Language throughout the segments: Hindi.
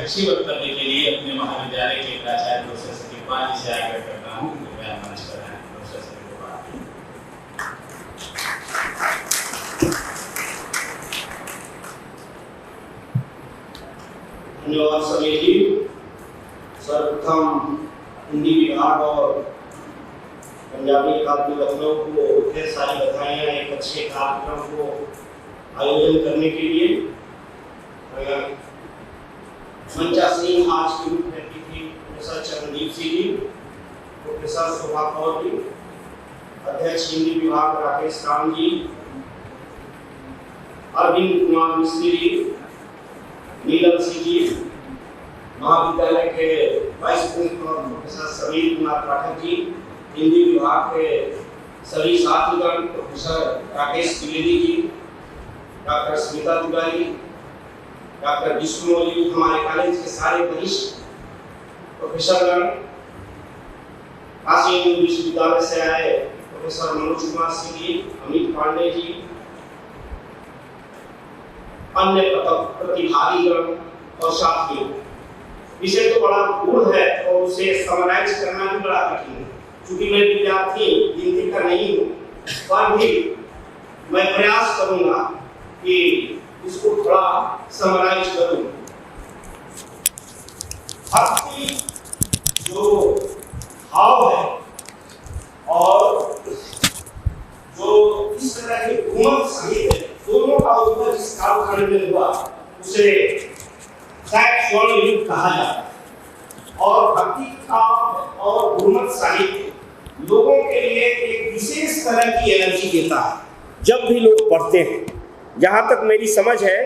अच्छी वक्तव्य के लिए अपने महाविद्यालय के प्राचार्य प्रोफेसर सतीपाल जी से आग्रह करता हूँ कृपया मंच पर आएं। प्रोफेसर सतीपाल। धन्यवाद समीर जी। सर्वप्रथम हिंदी विभाग और पंजाबी अकादमी लखनऊ को ढेर सारी बधाइयाँ एक अच्छे कार्यक्रम को आयोजन करने के लिए। मंचासीन आज की मुख्य अतिथि प्रोफेसर चरणदीप सिंह जी, प्रोफेसर शोभा कौर जी, अध्यक्ष हिंदी विभाग राकेश राम जी, अरविंद कुमार मिश्री जी, नीलम सिंह जी, महाविद्यालय के vice principal professor Sameer Kumar Pathak ji, Hindi विभाग के सभी साथीगण, professor Rakesh Dwivedi ji, doctor Smita Tiwari, doctor Vishnu Maurya, हमारे कॉलेज के सारे वरिष्ठ प्रोफेसरगण, काशी हिंदू विश्वविद्यालय से आए प्रोफेसर मनोज कुमार सिंह जी, अमित पांडे जी, अन्य प्रतिभागीगण और साथियों। विषय तो बड़ा गूढ़ है और उसे समराइज करना भी बड़ा कठिन है। चूंकि मैं विद्यार्थी हिंदी का नहीं हूँ, पर भी मैं प्रयास करूंगा कि इसको थोड़ा समराइज करूं। भक्ति जो भाव है और जो इस तरह के गुण सहित है, दोनों का उद्भव इस कालखंड में हुआ, उसे स्वर्ण युग कहा जाता है। और भक्ति का और गुणमत साहित्य लोगों के लिए एक विशेष तरह की एनर्जी देता है जब भी लोग पढ़ते हैं। जहाँ तक मेरी समझ है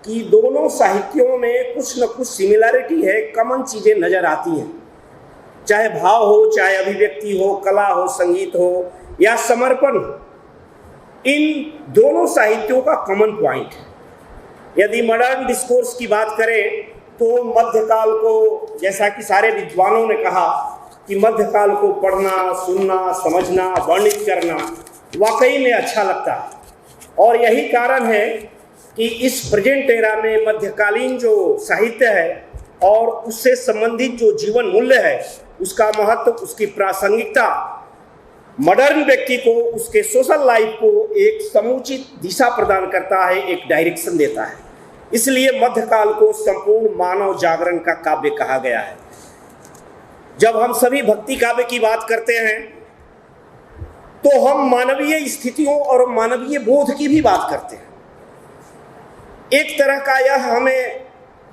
कि दोनों साहित्यों में कुछ न कुछ सिमिलरिटी है, कॉमन चीज़ें नज़र आती हैं, चाहे भाव हो, चाहे अभिव्यक्ति हो, कला हो, संगीत हो या समर्पण हो। इन दोनों साहित्यों का कॉमन पॉइंट है। यदि मॉडर्न डिस्कोर्स की बात करें तो मध्यकाल को, जैसा कि सारे विद्वानों ने कहा कि मध्यकाल को पढ़ना, सुनना, समझना, वर्णित करना वाकई में अच्छा लगता है। और यही कारण है कि इस प्रेजेंट एरा में मध्यकालीन जो साहित्य है और उससे संबंधित जो जीवन मूल्य है, उसका महत्व, उसकी प्रासंगिकता मॉडर्न व्यक्ति को, उसके सोशल लाइफ को एक समुचित दिशा प्रदान करता है, एक डायरेक्शन देता है। इसलिए मध्यकाल को संपूर्ण मानव जागरण का काव्य कहा गया है। जब हम सभी भक्ति काव्य की बात करते हैं तो हम मानवीय स्थितियों और मानवीय बोध की भी बात करते हैं। एक तरह का यह हमें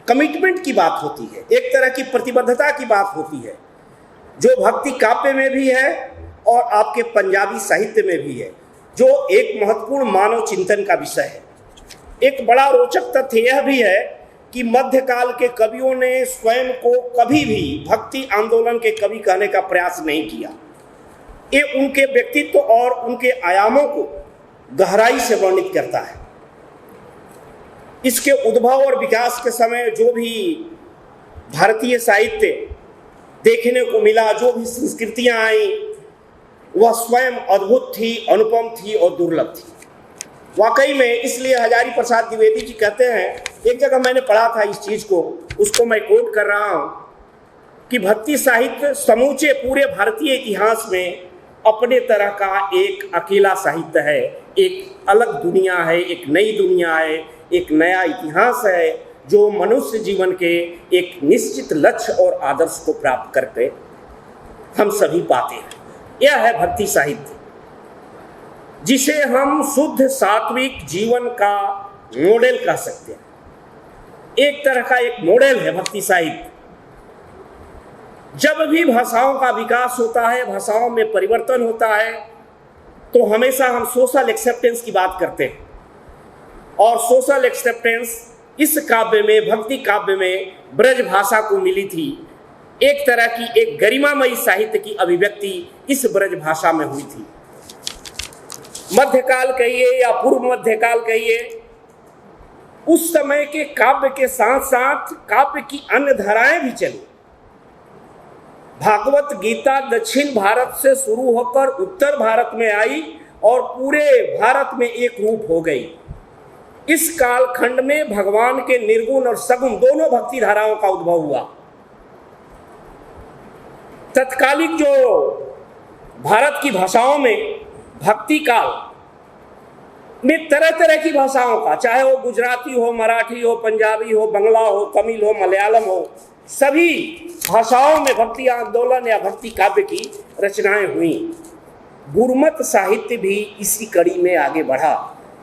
कमिटमेंट की बात होती है, एक तरह की प्रतिबद्धता की बात होती है, जो भक्ति काव्य में भी है और आपके पंजाबी साहित्य में भी है, जो एक महत्वपूर्ण मानव चिंतन का विषय है। एक बड़ा रोचक तथ्य यह भी है कि मध्यकाल के कवियों ने स्वयं को कभी भी भक्ति आंदोलन के कवि कहने का प्रयास नहीं किया। ये उनके व्यक्तित्व और उनके आयामों को गहराई से वर्णित करता है। इसके उद्भव और विकास के समय जो भी भारतीय साहित्य देखने को मिला, जो भी संस्कृतियां आई, वह स्वयं अद्भुत थी, अनुपम थी और दुर्लभ थी वाकई में। इसलिए हजारी प्रसाद द्विवेदी जी कहते हैं, एक जगह मैंने पढ़ा था इस चीज़ को, उसको मैं कोट कर रहा हूँ कि भक्ति साहित्य समूचे पूरे भारतीय इतिहास में अपने तरह का एक अकेला साहित्य है, एक अलग दुनिया है, एक नई दुनिया है, एक नया इतिहास है, जो मनुष्य जीवन के एक निश्चित लक्ष्य और आदर्श को प्राप्त करके हम सभी पाते हैं। यह है भक्ति साहित्य, जिसे हम शुद्ध सात्विक जीवन का मॉडल कह सकते हैं। एक तरह का एक मॉडल है भक्ति साहित्य। जब भी भाषाओं का विकास होता है, भाषाओं में परिवर्तन होता है, तो हमेशा हम सोशल एक्सेप्टेंस की बात करते हैं। और सोशल एक्सेप्टेंस इस काव्य में, भक्ति काव्य में ब्रज भाषा को मिली थी। एक तरह की एक गरिमामयी साहित्य की अभिव्यक्ति इस ब्रज भाषा में हुई थी। मध्यकाल कहिए या पूर्व मध्यकाल कहिए, उस समय के काव्य के साथ साथ काव्य की अन्य धाराएं भी चली। भागवत गीता दक्षिण भारत से शुरू होकर उत्तर भारत में आई और पूरे भारत में एक रूप हो गई। इस कालखंड में भगवान के निर्गुण और सगुण दोनों भक्ति धाराओं का उद्भव हुआ। तत्कालिक जो भारत की भाषाओं में भक्ति काल में तरह तरह की भाषाओं का, चाहे वो गुजराती हो, मराठी हो, पंजाबी हो, बंगला हो, तमिल हो, मलयालम हो, सभी भाषाओं में भक्ति आंदोलन या भक्ति काव्य की रचनाएं हुई। गुरुमत साहित्य भी इसी कड़ी में आगे बढ़ा,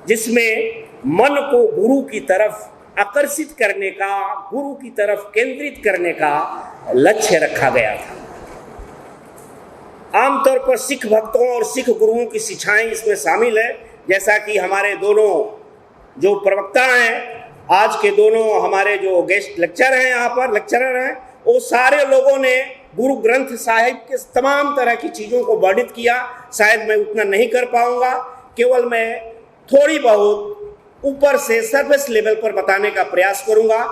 जिसमें मन को गुरु की तरफ आकर्षित करने का, गुरु की तरफ केंद्रित करने का लक्ष्य रखा गया था। आमतौर पर सिख भक्तों और सिख गुरुओं की शिक्षाएं इसमें शामिल है, जैसा कि हमारे दोनों जो प्रवक्ता हैं, आज के दोनों हमारे जो गेस्ट लेक्चर हैं, यहाँ पर लेक्चरर हैं, वो सारे लोगों ने गुरु ग्रंथ साहिब के तमाम तरह की चीज़ों को वर्णित किया। शायद मैं उतना नहीं कर पाऊँगा, केवल मैं थोड़ी बहुत ऊपर से सरफेस लेवल पर बताने का प्रयास करूँगा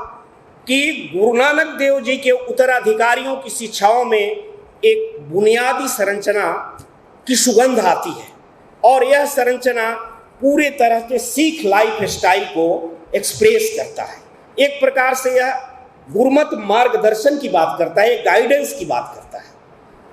कि गुरु नानक देव जी के उत्तराधिकारियों की शिक्षाओं में एक बुनियादी संरचना की सुगंध आती है, और यह संरचना पूरे तरह से सिख लाइफ स्टाइल को एक्सप्रेस करता है। एक प्रकार से यह गुरुमत मार्गदर्शन की बात करता है, गाइडेंस की बात करता है।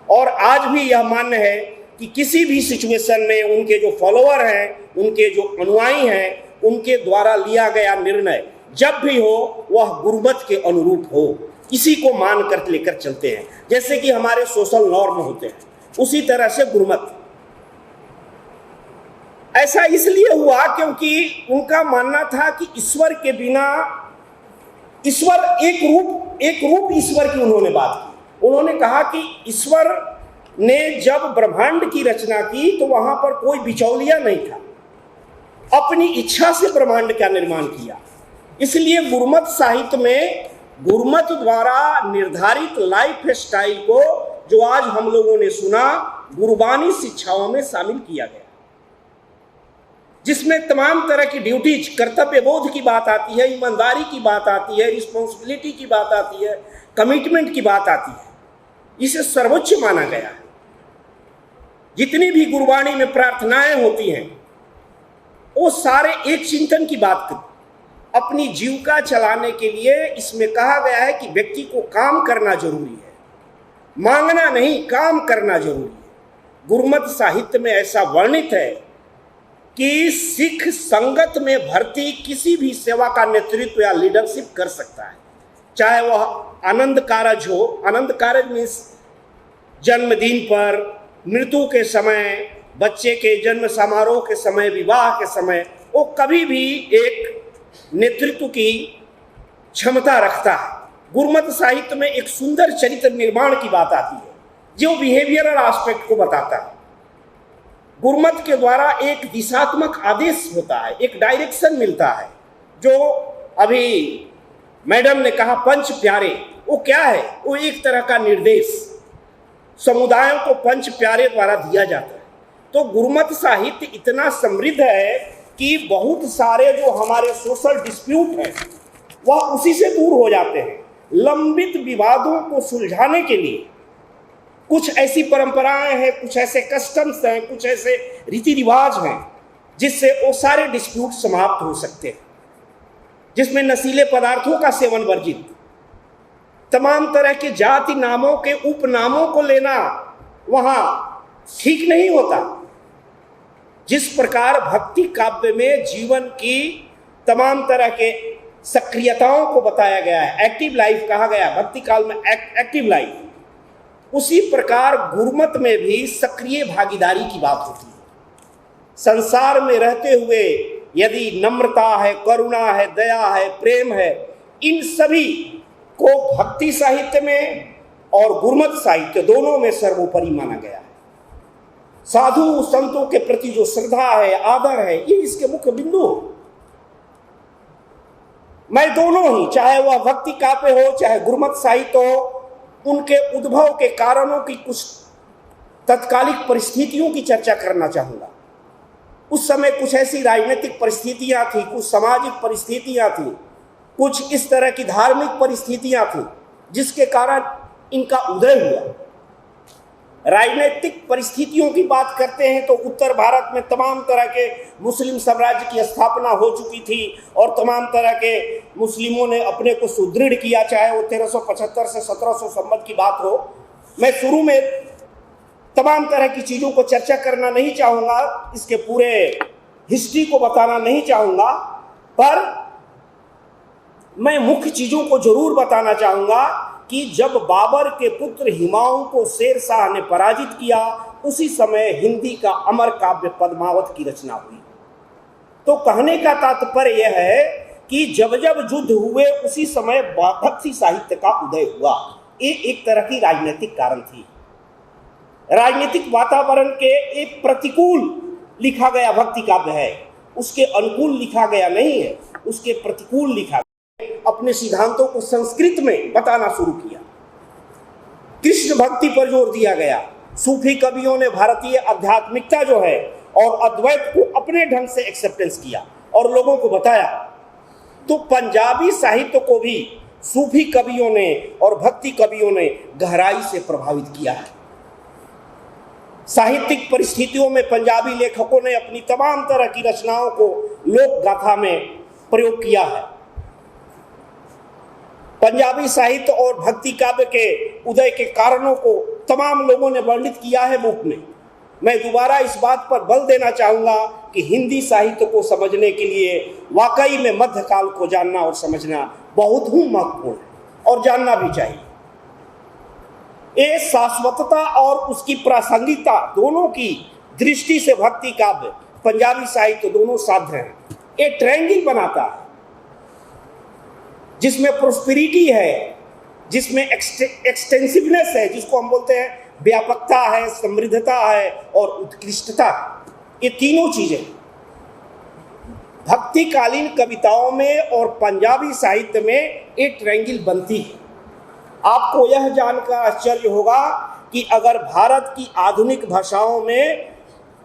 और आज भी यह मान्य है कि किसी भी सिचुएशन में उनके जो फॉलोअर हैं, उनके जो अनुयायी हैं, उनके द्वारा लिया गया निर्णय जब भी हो वह गुरुमत के अनुरूप हो, इसी को मान कर लेकर चलते हैं। जैसे कि हमारे सोशल नॉर्म होते हैं, उसी तरह से गुरुमत। ऐसा इसलिए हुआ क्योंकि उनका मानना था कि ईश्वर के बिना, ईश्वर एक रूप ईश्वर की उन्होंने बात की। उन्होंने कहा कि ईश्वर ने जब ब्रह्मांड की रचना की तो वहां पर कोई बिचौलिया नहीं था, अपनी इच्छा से ब्रह्मांड का निर्माण किया। इसलिए गुरुमत साहित्य में गुरुमत द्वारा निर्धारित लाइफ स्टाइल को, जो आज हम लोगों ने सुना, गुरुबानी शिक्षाओं में शामिल किया गया, जिसमें तमाम तरह की ड्यूटीज, कर्तव्य बोध की बात आती है, ईमानदारी की बात आती है, रिस्पॉन्सिबिलिटी की बात आती है, कमिटमेंट की बात आती है। इसे सर्वोच्च माना गया है। जितनी भी गुरुवाणी में प्रार्थनाएं होती हैं, वो सारे एक चिंतन की बात करते। अपनी जीविका चलाने के लिए इसमें कहा गया है कि व्यक्ति को काम करना जरूरी है, मांगना नहीं, काम करना जरूरी है। गुरुमत साहित्य में ऐसा वर्णित है कि सिख संगत में भर्ती किसी भी सेवा का नेतृत्व या लीडरशिप कर सकता है, चाहे वह आनंद कारज हो। आनंद कारज मीन्स जन्मदिन पर, मृत्यु के समय, बच्चे के जन्म समारोह के समय, विवाह के समय, वो कभी भी एक नेतृत्व की क्षमता रखता है। गुरुमत साहित्य में एक सुंदर चरित्र निर्माण की बात आती है, जो बिहेवियरल एस्पेक्ट को बताता है। गुरुमत के द्वारा एक दिशात्मक आदेश होता है, एक डायरेक्शन मिलता है। जो अभी मैडम ने कहा पंच प्यारे, वो क्या है? वो एक तरह का निर्देश समुदायों को पंच प्यारे द्वारा दिया जाता है। तो गुरुमत साहित्य इतना समृद्ध है कि बहुत सारे जो हमारे सोशल डिस्प्यूट हैं वह उसी से दूर हो जाते हैं। लंबित विवादों को सुलझाने के लिए कुछ ऐसी परंपराएं हैं, कुछ ऐसे कस्टम्स हैं, कुछ ऐसे रीति रिवाज हैं जिससे वो सारे डिस्प्यूट समाप्त हो सकते हैं। जिसमें नशीले पदार्थों का सेवन वर्जित, तमाम तरह के जाति नामों के उपनामों को लेना वहाँ ठीक नहीं होता। जिस प्रकार भक्ति काव्य में जीवन की तमाम तरह के सक्रियताओं को बताया गया है, एक्टिव लाइफ कहा गया है, भक्ति काल में एक्टिव लाइफ, उसी प्रकार गुरुमत में भी सक्रिय भागीदारी की बात होती है। संसार में रहते हुए यदि नम्रता है, करुणा है, दया है, प्रेम है, इन सभी को भक्ति साहित्य में और गुरुमत साहित्य दोनों में सर्वोपरि माना गया है। साधु संतों के प्रति जो श्रद्धा है, आदर है, ये इसके मुख्य बिंदु। मैं दोनों ही, चाहे वह भक्ति काव्य हो चाहे गुरुमत साहित्य हो, उनके उद्भव के कारणों की कुछ तत्कालिक परिस्थितियों की चर्चा करना चाहूँगा। उस समय कुछ ऐसी राजनीतिक परिस्थितियाँ थी, कुछ सामाजिक परिस्थितियाँ थी, कुछ इस तरह की धार्मिक परिस्थितियाँ थी जिसके कारण इनका उदय हुआ। राजनीतिक परिस्थितियों की बात करते हैं तो उत्तर भारत में तमाम तरह के मुस्लिम साम्राज्य की स्थापना हो चुकी थी और तमाम तरह के मुस्लिमों ने अपने को सुदृढ़ किया, चाहे वो 1375 से 1700 संवत की बात हो। मैं शुरू में तमाम तरह की चीज़ों को चर्चा करना नहीं चाहूँगा, इसके पूरे हिस्ट्री को बताना नहीं चाहूँगा, पर मैं मुख्य चीज़ों को जरूर बताना चाहूँगा कि जब बाबर के पुत्र हुमायूं को शेर शाह ने पराजित किया, उसी समय हिंदी का अमर काव्य पद्मावत की रचना हुई। तो कहने का तात्पर्य यह है कि जब जब युद्ध हुए उसी समय भक्ति साहित्य का उदय हुआ। ये एक तरह की राजनीतिक कारण थी। राजनीतिक वातावरण के एक प्रतिकूल लिखा गया भक्ति काव्य है, उसके अनुकूल लिखा गया नहीं है, उसके प्रतिकूल लिखा गया। अपने सिद्धांतों को संस्कृत में बताना शुरू किया, कृष्ण भक्ति पर जोर दिया गया। सूफी कवियों ने भारतीय आध्यात्मिकता जो है और अद्वैत को अपने ढंग से एक्सेप्टेंस किया और लोगों को बताया। तो पंजाबी साहित्य को भी सूफी कवियों ने और भक्ति कवियों ने गहराई से प्रभावित किया है। साहित्यिक परिस्थितियों में पंजाबी लेखकों ने अपनी तमाम तरह की रचनाओं को लोक गाथा में प्रयोग किया है। पंजाबी साहित्य और भक्ति काव्य के उदय के कारणों को तमाम लोगों ने वर्णित किया है बुक में। मैं दोबारा इस बात पर बल देना चाहूँगा कि हिंदी साहित्य को समझने के लिए वाकई में मध्यकाल को जानना और समझना बहुत ही महत्वपूर्ण है और जानना भी चाहिए। ये शाश्वतता और उसकी प्रासंगिकता दोनों की दृष्टि से भक्ति काव्य पंजाबी साहित्य दोनों साध्य हैं। ये ट्रायंगल बनाता है जिसमें प्रोस्पेरिटी है, जिसमें एक्सटेंसिवनेस है, जिसको हम बोलते हैं व्यापकता है, समृद्धता है और उत्कृष्टता। ये तीनों चीजें भक्तिकालीन कविताओं में और पंजाबी साहित्य में एक ट्रायंगल बनती है। आपको यह जानकर आश्चर्य होगा कि अगर भारत की आधुनिक भाषाओं में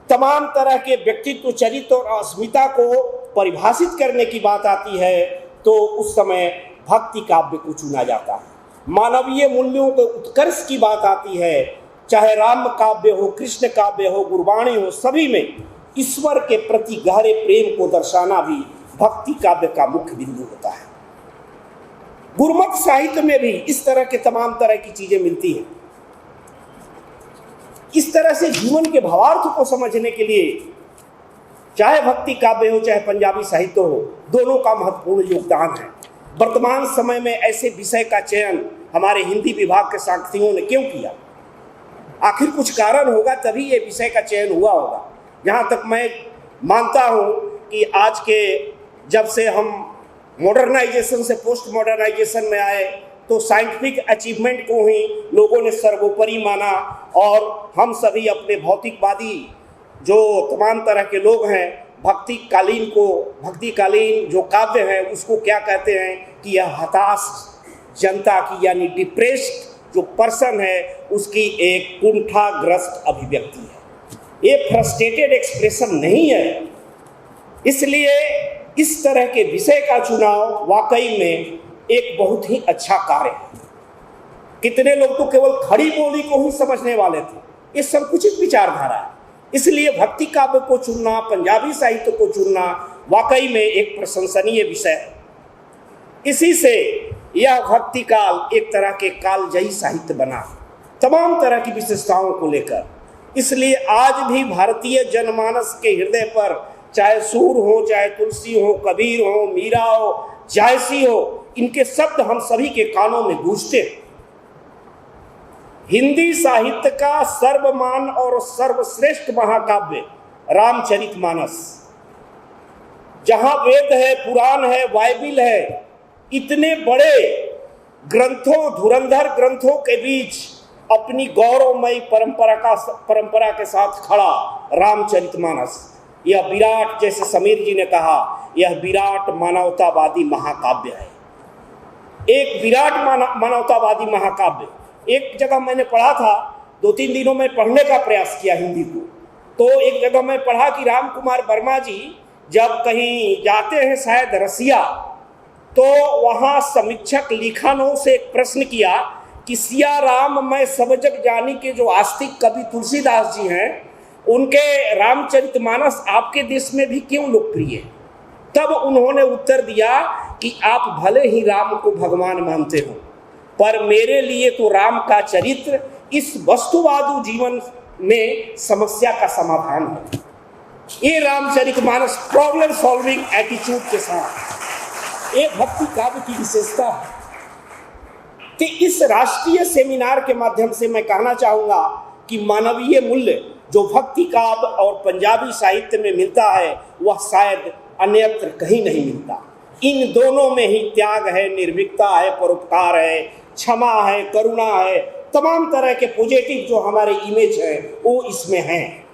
तमाम तरह के व्यक्तित्व, चरित्र और अस्मिता को परिभाषित करने की बात आती है तो उस समय भक्ति काव्य को चुना जाता है। मानवीय मूल्यों के उत्कर्ष की बात आती है, चाहे राम काव्य हो, कृष्ण काव्य हो, गुरबाणी हो, सभी में ईश्वर के प्रति गहरे प्रेम को दर्शाना भी भक्ति काव्य का मुख्य बिंदु होता है। गुरमत साहित्य में भी इस तरह के तमाम तरह की चीजें मिलती हैं। इस तरह से जीवन के भावार्थ को समझने के लिए चाहे भक्ति काव्य हो चाहे पंजाबी साहित्य हो, दोनों का महत्वपूर्ण योगदान है। वर्तमान समय में ऐसे विषय का चयन हमारे हिंदी विभाग के साथियों ने क्यों किया? आखिर कुछ कारण होगा, तभी ये विषय का चयन हुआ होगा। जहाँ तक मैं मानता हूँ कि आज के जब से हम मॉडर्नाइजेशन से पोस्ट मॉडर्नाइजेशन में आए तो साइंटिफिक अचीवमेंट को ही लोगों ने सर्वोपरि माना और हम सभी अपने भौतिकवादी जो तमाम तरह के लोग हैं भक्तिकालीन जो काव्य है उसको क्या कहते हैं कि यह हताश जनता की यानी डिप्रेस्ड जो पर्सन है उसकी एक कुंठाग्रस्त अभिव्यक्ति है। ये फ्रस्ट्रेटेड एक्सप्रेशन नहीं है। इसलिए इस तरह के विषय का चुनाव वाकई में एक बहुत ही अच्छा कार्य है। कितने लोग तो केवल खड़ी बोली को ही समझने वाले थे। ये संकुचित विचारधारा है। इसलिए भक्ति काव्य को चुनना, पंजाबी साहित्य को चुनना वाकई में एक प्रशंसनीय विषय है। इसी से यह भक्ति काल एक तरह के कालजयी साहित्य बना तमाम तरह की विशेषताओं को लेकर। इसलिए आज भी भारतीय जनमानस के हृदय पर चाहे सूर हो, चाहे तुलसी हो, कबीर हो, मीरा हो, जायसी हो, इनके शब्द हम सभी के कानों में गूंजते हैं। हिंदी साहित्य का सर्वमान और सर्वश्रेष्ठ महाकाव्य रामचरितमानस, जहां वेद है, पुराण है, बाइबिल है, इतने बड़े ग्रंथों, धुरंधर ग्रंथों के बीच अपनी गौरवमयी परंपरा के साथ खड़ा रामचरितमानस, यह विराट, जैसे समीर जी ने कहा, यह विराट मानवतावादी महाकाव्य है। एक विराट मानवतावादी महाकाव्य। एक जगह मैंने पढ़ा था, 2-3 दिनों में पढ़ने का प्रयास किया हिंदी को, तो एक जगह मैं पढ़ा कि राम कुमार वर्मा जी जब कहीं जाते हैं शायद रसिया, तो वहाँ समीक्षक लिखानों से एक प्रश्न किया कि सिया राम मैं सब जग जानी के जो आस्तिक कवि तुलसीदास जी हैं, उनके रामचरितमानस आपके देश में भी क्यों लोकप्रिय है? तब उन्होंने उत्तर दिया कि आप भले ही राम को भगवान मानते हो, पर मेरे लिए तो राम का चरित्र इस वस्तुवादी जीवन में समस्या का समाधान है। ये रामचरितमानस प्रॉब्लम सॉल्विंग एटीट्यूड के साथ ये भक्ति काव्य की विशेषता है। कि इस राष्ट्रीय सेमिनार के माध्यम से मैं कहना चाहूँगा कि मानवीय मूल्य जो भक्ति काव्य और पंजाबी साहित्य में मिलता है वह शायद अन्यत्र कहीं नहीं मिलता। इन दोनों में ही त्याग है, निर्भीकता है, परोपकार है, क्षमा है, करुणा है, तमाम तरह के पॉजिटिव जो हमारे इमेज है वो इसमें हैं।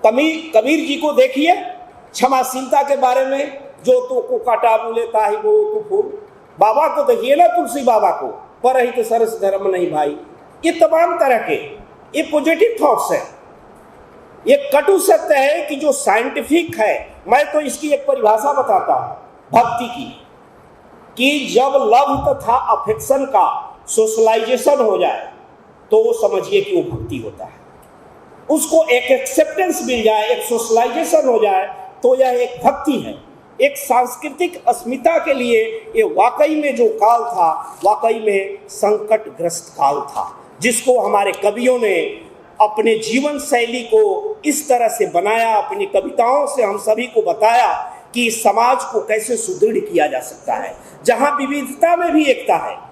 कबीर जी को देखिए क्षमाशीलता के बारे में, जो तो को काटा बोले ताही वो तो फूल। बाबा को देखिए ना, तुलसी बाबा को, पर ही तो सरस धर्म नहीं भाई। ये तमाम तरह के ये पॉजिटिव थॉट्स है। ये कटु सत्य है कि जो साइंटिफिक है, मैं तो इसकी एक परिभाषा बताता हूँ भक्ति की, कि जब लव तथा अफेक्शन का सोशलाइजेशन हो जाए तो वो समझिए कि वो भक्ति होता है। उसको एक एक्सेप्टेंस मिल जाए, एक सोशलाइजेशन हो जाए तो यह एक भक्ति है। एक सांस्कृतिक अस्मिता के लिए ये वाकई में जो काल था, वाकई में संकटग्रस्त काल था, जिसको हमारे कवियों ने अपने जीवन शैली को इस तरह से बनाया, अपनी कविताओं से हम सभी को बताया कि समाज को कैसे सुदृढ़ किया जा सकता है, जहाँ विविधता में भी एकता है।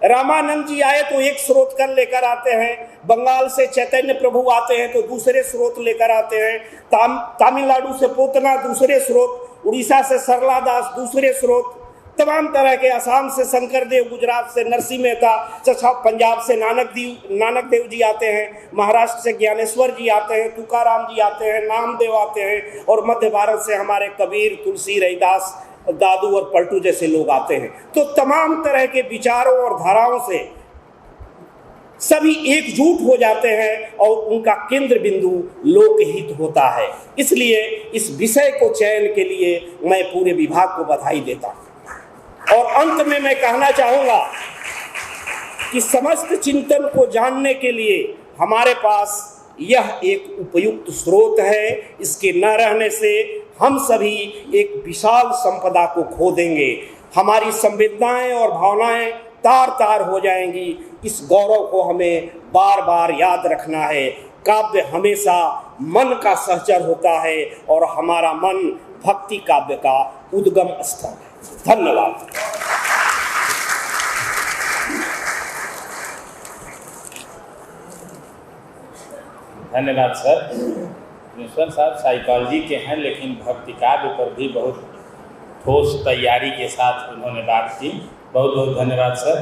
रामानंद जी आए तो एक स्रोत कर लेकर आते हैं, बंगाल से चैतन्य प्रभु आते हैं तो दूसरे स्रोत लेकर आते हैं, तमिलनाडु से पोतना दूसरे स्रोत, उड़ीसा से सरला दास दूसरे स्रोत, तमाम तरह के, असम से शंकर देव, गुजरात से नरसिंह मेहता, तथा पंजाब से नानक देव जी आते हैं, महाराष्ट्र से ज्ञानेश्वर जी आते हैं, तुकाराम जी आते हैं, नामदेव आते हैं, और मध्य भारत से हमारे कबीर, तुलसी, रैदास, दादू और पलटू जैसे लोग आते हैं। तो तमाम तरह के विचारों और धाराओं से सभी एकजुट हो जाते हैं और उनका केंद्र बिंदु लोकहित होता है। इसलिए इस विषय को चयन के लिए मैं पूरे विभाग को बधाई देता हूँ। और अंत में मैं कहना चाहूँगा कि समस्त चिंतन को जानने के लिए हमारे पास यह एक उपयुक्त स्रोत है। इसके न रहने से हम सभी एक विशाल संपदा को खो देंगे, हमारी संवेदनाएं और भावनाएं तार तार हो जाएंगी। इस गौरव को हमें बार बार याद रखना है। काव्य हमेशा मन का सहचर होता है और हमारा मन भक्ति काव्य का उद्गम स्थल है। धन्यवाद। धन्यवाद सर। प्रिंसिपल साहब साइकोलॉजी के हैं, लेकिन भक्ति काव्य पर भी बहुत ठोस तैयारी के साथ उन्होंने बात की। बहुत बहुत धन्यवाद सर।